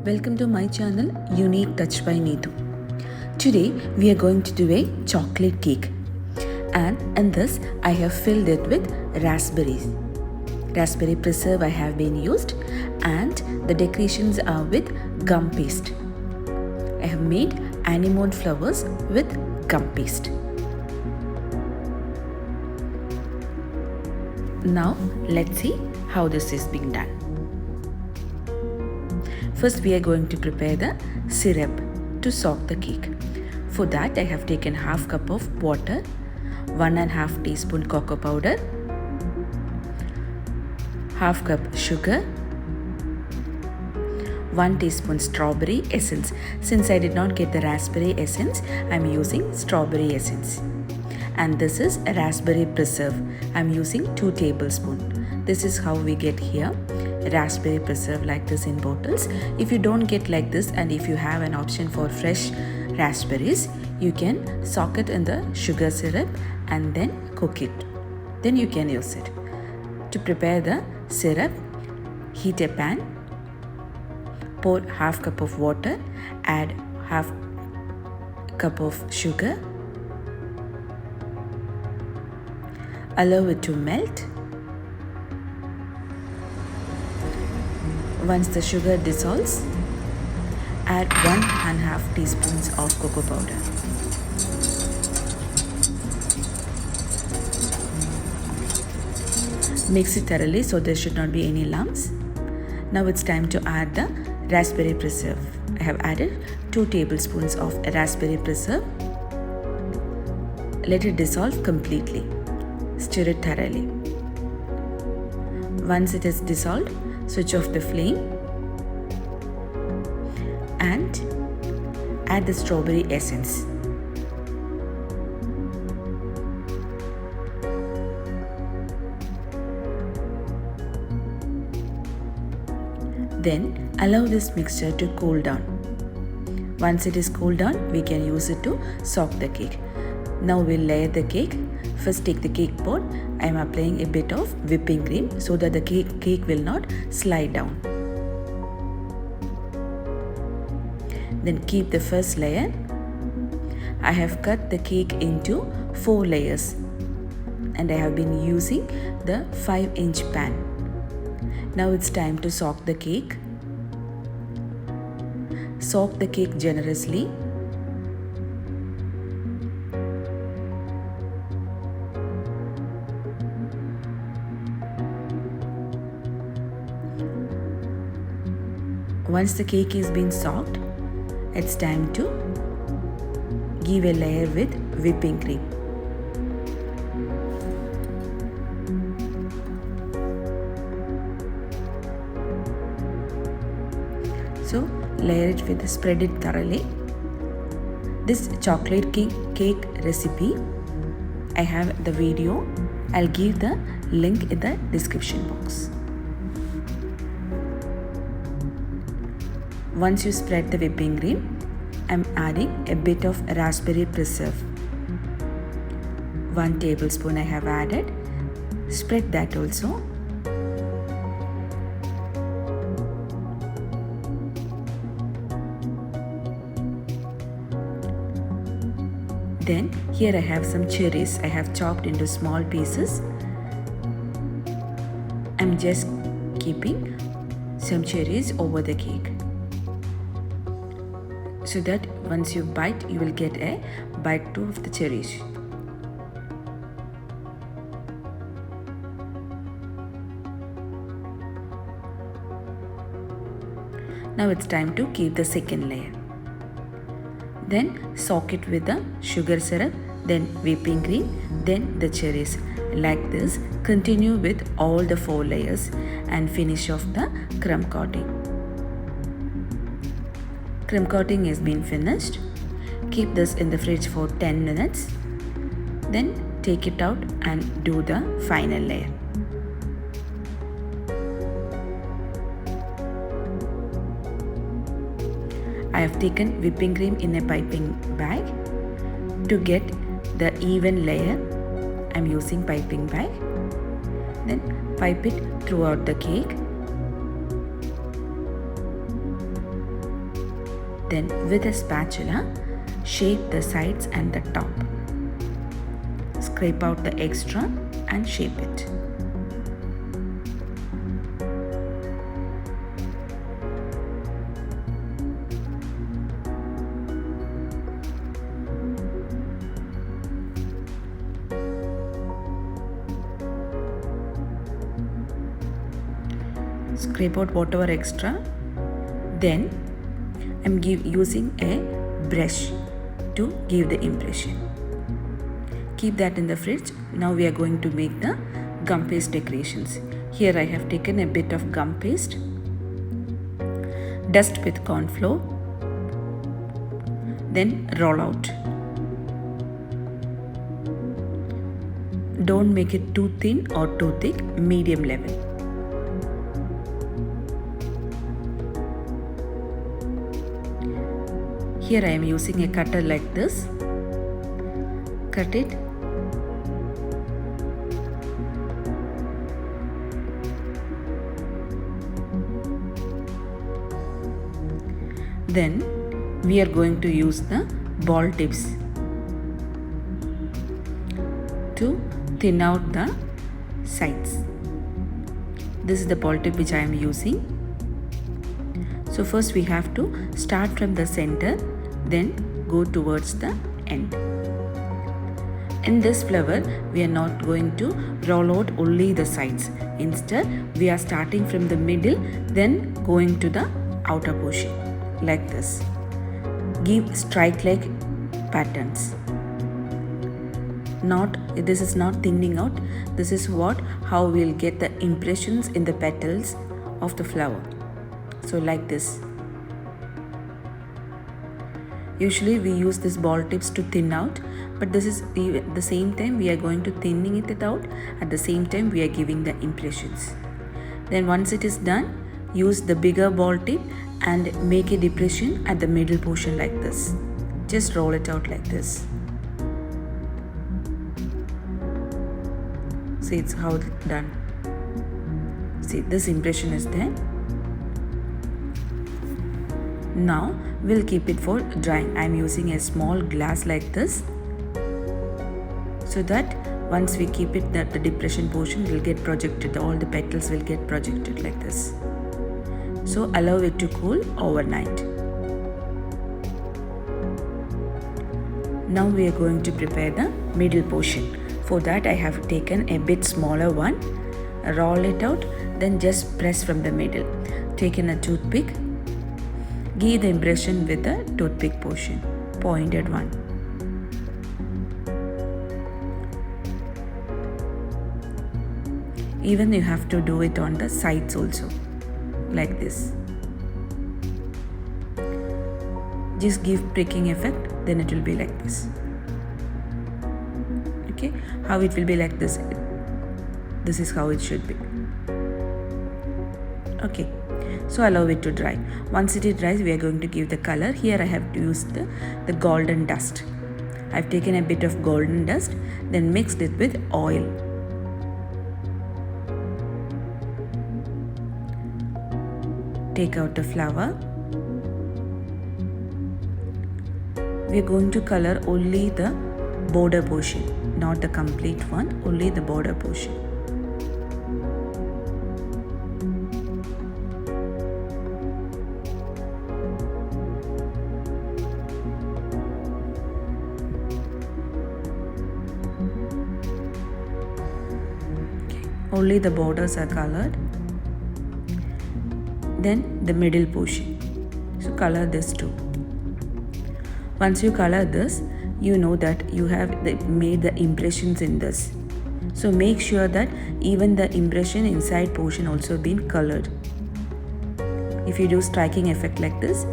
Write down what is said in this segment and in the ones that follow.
Welcome to my channel Unique Touch by Neetu. Today we are going to do a chocolate cake, and in this I have filled it with raspberries. Raspberry preserve I have been used, and the decorations are with gum paste. I have made anemone flowers with gum paste. Now let's see how this is being done. First we are going to prepare the syrup to soak the cake. For that I have taken half cup of water, 1.5 teaspoon cocoa powder, half cup sugar, 1 teaspoon strawberry essence. Since I did not get the raspberry essence, I am using strawberry essence. And this is a raspberry preserve. I am using 2 tablespoons. This is how we get here raspberry preserve like this in bottles. If you don't get like this, and if you have an option for fresh raspberries, you can soak it in the sugar syrup and then cook it. Then you can use it. To prepare the syrup, heat a pan, pour half cup of water, add half cup of sugar, allow it to melt. Once the sugar dissolves, add 1.5 teaspoons of cocoa powder. Mix it thoroughly so there should not be any lumps. Now it's time to add the raspberry preserve. I have added 2 tablespoons of raspberry preserve. Let it dissolve completely. Stir it thoroughly. Once it is dissolved, switch off the flame and add the strawberry essence. Then allow this mixture to cool down. Once it is cooled down, we can use it to soak the cake. Now we'll layer the cake. First take the cake pot. I am applying a bit of whipping cream so that the cake will not slide down. Then keep the first layer. I have cut the cake into 4 layers, and I have been using the 5-inch pan. Now it's time to soak the cake. Soak the cake generously. Once the cake is being soaked, it's time to give a layer with whipping cream. So layer it with, spread it thoroughly. This chocolate cake recipe, I have the video. I'll give the link in the description box. Once you spread the whipping cream, I'm adding a bit of raspberry preserve. 1 tablespoon I have added. Spread that also. Then here I have some cherries. I have chopped into small pieces. I'm just keeping some cherries over the cake, so that once you bite, you will get a bite too of the cherries. Now it's time to keep the second layer. Then soak it with the sugar syrup, then whipping cream, then the cherries. Like this, continue with all the 4 layers and finish off the crumb coating. Crumb coating has been finished. Keep this in the fridge for 10 minutes. Then take it out and do the final layer. I have taken whipping cream in a piping bag. To get the even layer, I am using piping bag. Then pipe it throughout the cake. Then with a spatula, shape the sides and the top. Scrape out the extra and shape it. Scrape out whatever extra. Then I'm using a brush to give the impression. Keep that in the fridge. Now we are going to make the Gumpaste decorations. Here I have taken a bit of gum paste, dust with corn flour, then roll out. Don't make it too thin or too thick, medium level. Here I am using a cutter like this. Cut it. Then we are going to use the ball tips to thin out the sides. This is the ball tip which I am using. So first we have to start from the center, then go towards the end. In this flower, we are not going to roll out only the sides. Instead, we are starting from the middle, then going to the outer portion, like this. Give strike-like patterns. This is not thinning out. This is how we'll get the impressions in the petals of the flower. So like this. Usually we use this ball tips to thin out, but this is the same time we are going to thinning it out. At the same time we are giving the impressions. Then once it is done, use the bigger ball tip and make a depression at the middle portion like this. Just roll it out like this. See, it's how it's done. See, this impression is there. Now we'll keep it for drying. I'm using a small glass like this, so that once we keep it, that the depression portion will get projected, all the petals will get projected like this. So allow it to cool overnight. Now we are going to prepare the middle portion. For that I have taken a bit smaller one, roll it out, then just press from the middle. Taken a toothpick, give the impression with the toothpick portion, pointed one. Even you have to do it on the sides also, like this. Just give pricking effect, then it will be like this. Okay, how it will be like this. This is how it should be. Okay, so allow it to dry. Once it dries, we are going to give the color. Here I have used the golden dust. I have taken a bit of golden dust, then mixed it with oil. Take out the flower. We are going to color only the border portion, not the complete one, only the border portion. Only the borders are colored. Then the middle portion. So color this too. Once you color this, you know that you have made the impressions in this. So make sure that even the impression inside portion also been colored. If you do striking effect like this,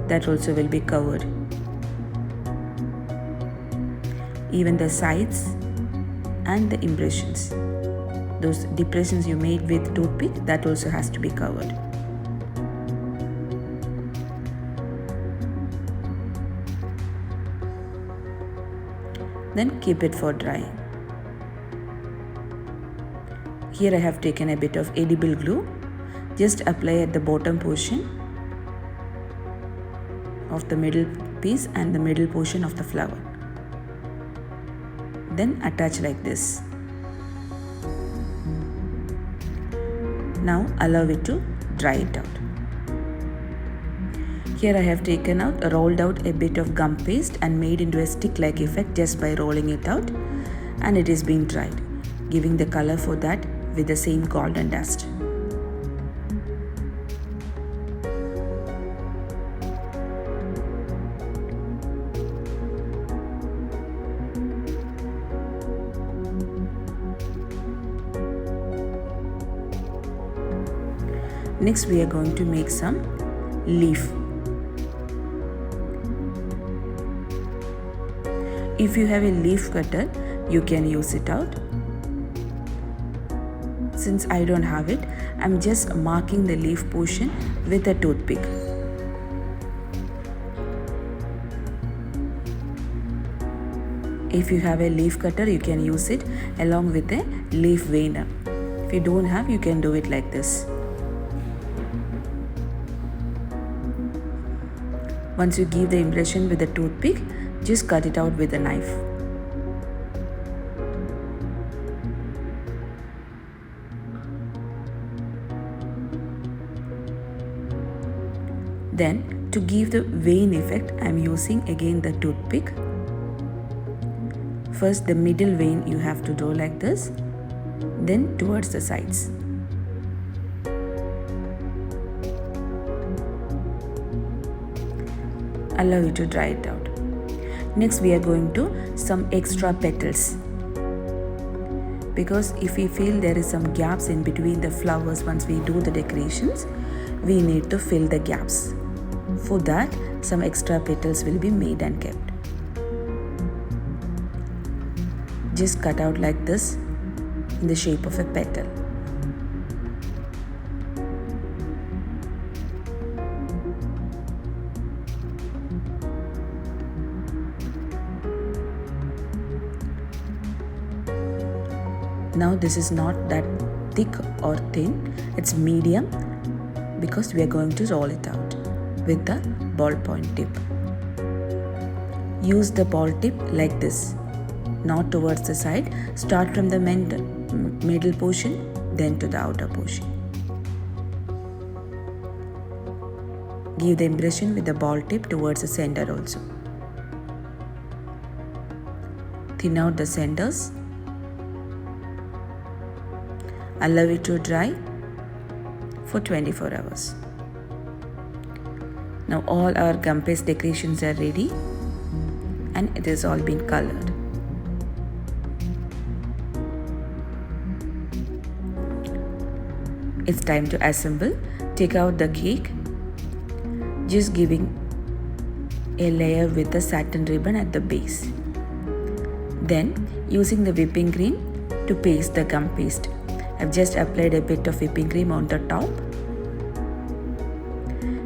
that also will be covered. Even the sides and the impressions. Those depressions you made with toothpick, that also has to be covered. Then keep it for drying. Here I have taken a bit of edible glue. Just apply at the bottom portion of the middle piece and the middle portion of the flower. Then attach like this. Now allow it to dry it out. Here I have rolled out a bit of gum paste and made into a stick-like effect just by rolling it out, and it is being dried, giving the color for that with the same golden dust. Next we are going to make some leaf. If you have a leaf cutter, you can use it out. Since I don't have it, I'm just marking the leaf portion with a toothpick. If you have a leaf cutter, you can use it along with a leaf veiner. If you don't have, you can do it like this. Once you give the impression with a toothpick, just cut it out with a knife. Then, to give the vein effect, I am using again the toothpick. First, the middle vein you have to draw like this, then towards the sides. Allow it to dry it out. Next we are going to some extra petals, because if we feel there is some gaps in between the flowers once we do the decorations, we need to fill the gaps. For that, some extra petals will be made and kept. Just cut out like this in the shape of a petal. Now this is not that thick or thin, it's medium, because we are going to roll it out with the ballpoint tip. Use the ball tip like this, not towards the side. Start from the middle portion, then to the outer portion. Give the impression with the ball tip towards the center also. Thin out the centers. Allow it to dry for 24 hours. Now all our Gumpaste decorations are ready and it has all been colored. It's time to assemble. Take out the cake, just giving a layer with the satin ribbon at the base. Then using the whipping cream to paste the gum paste. I've just applied a bit of whipping cream on the top.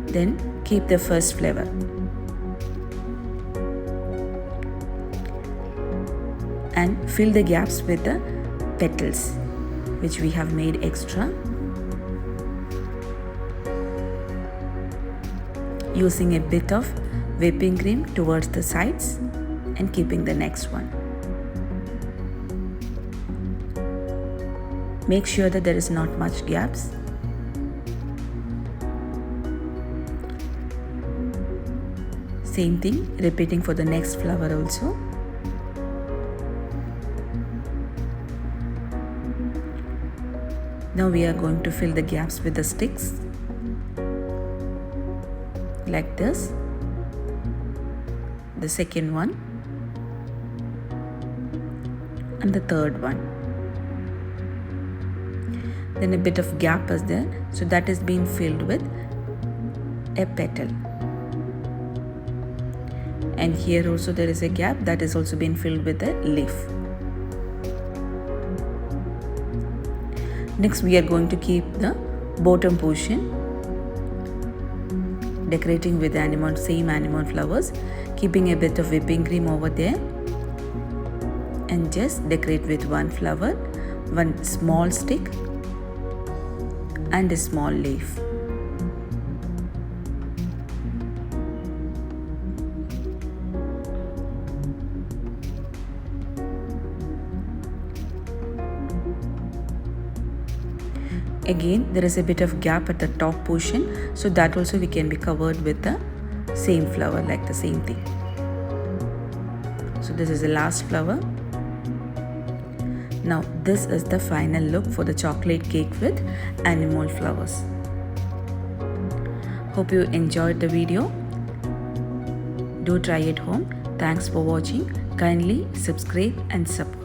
Then keep the first flower. And fill the gaps with the petals, which we have made extra. Using a bit of whipping cream towards the sides and keeping the next one. Make sure that there is not much gaps. Same thing, repeating for the next flower also. Now we are going to fill the gaps with the sticks. Like this. The second one. And the third one. Then a bit of gap is there, so that is being filled with a petal. And here also there is a gap that is also being filled with a leaf. Next we are going to keep the bottom portion, decorating with the same anemone flowers, keeping a bit of whipping cream over there, and just decorate with one flower, one small stick and a small leaf. Again, there is a bit of gap at the top portion, so that also we can be covered with the same flower, like the same thing. So this is the last flower. Now this is the final look for the chocolate cake with anemone flowers. Hope you enjoyed the video. Do try it home. Thanks for watching. Kindly subscribe and support.